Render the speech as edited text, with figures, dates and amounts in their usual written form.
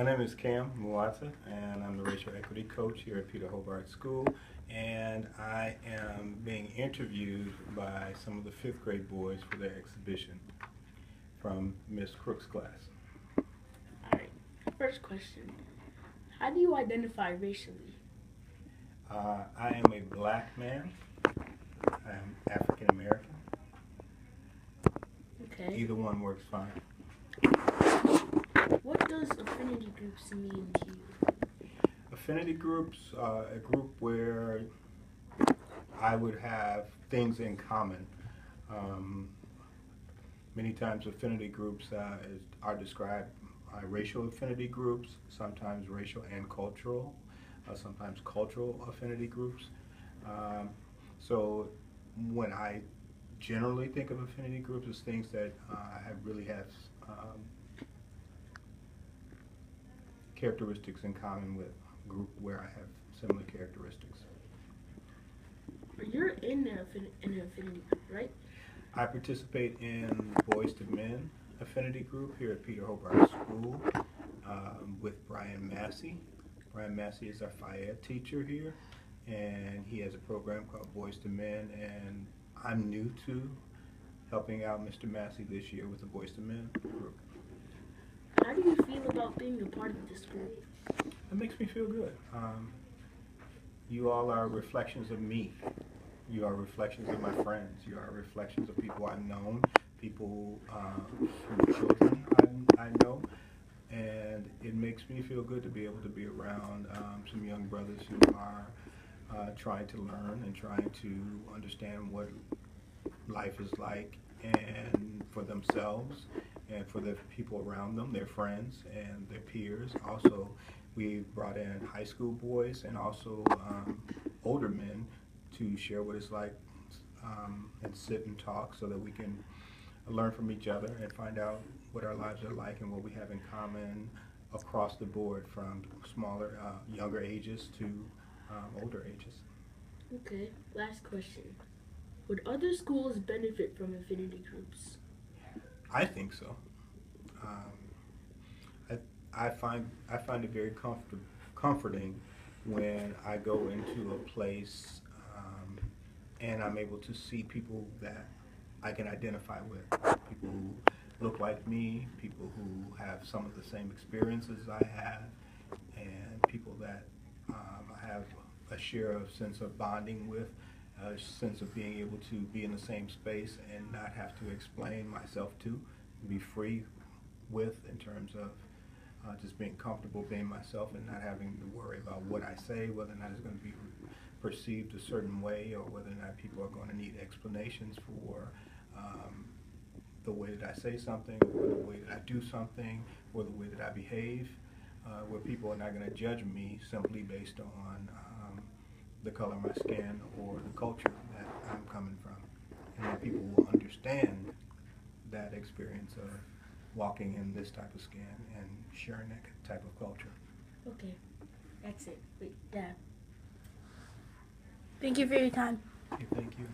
My name is Cam Muata, and I'm the racial equity coach here at Peter Hobart School. And I am being interviewed by some of the fifth grade boys for their exhibition from Miss Crook's class. Alright, first question. How do you identify racially? I am a black man. I am African American. Okay. Either one works fine. What does affinity groups mean to you? Affinity groups are a group where I would have things in common. Many times affinity groups are described racial affinity groups, sometimes racial and cultural, sometimes cultural affinity groups. So when I generally think of affinity groups as things that really have characteristics in common with a group where I have similar characteristics. You're in an affinity group, right? I participate in Boys to Men affinity group here at Peter Hobart School with Brian Massey. Brian Massey is our FIED teacher here, and he has a program called Boys to Men, and I'm new to helping out Mr. Massey this year with the Boys to Men group. How do you feel about being a part of this group? It makes me feel good. You all are reflections of me. You are reflections of my friends. You are reflections of people I've known, people whose children I know, and it makes me feel good to be able to be around some young brothers who are trying to learn and trying to understand what life is like, and for themselves and for the people around them, their friends and their peers. Also, we've brought in high school boys and also older men to share what it's like and sit and talk so that we can learn from each other and find out what our lives are like and what we have in common across the board, from smaller, younger ages to older ages. Okay, last question. Would other schools benefit from affinity groups? I think so. I find it very comforting when I go into a place and I'm able to see people that I can identify with, people who look like me, people who have some of the same experiences I have, and people that I have a share of sense of bonding with, a sense of being able to be in the same space and not have to explain myself to, be free with, in terms of just being comfortable being myself and not having to worry about what I say, whether or not it's going to be perceived a certain way, or whether or not people are going to need explanations for the way that I say something, or the way that I do something, or the way that I behave, where people are not going to judge me simply based on the color of my skin or the culture that I'm coming from. And that people will understand that experience of walking in this type of skin and sharing that type of culture. Okay, that's it. Wait, Dad. Thank you for your time. Okay, thank you.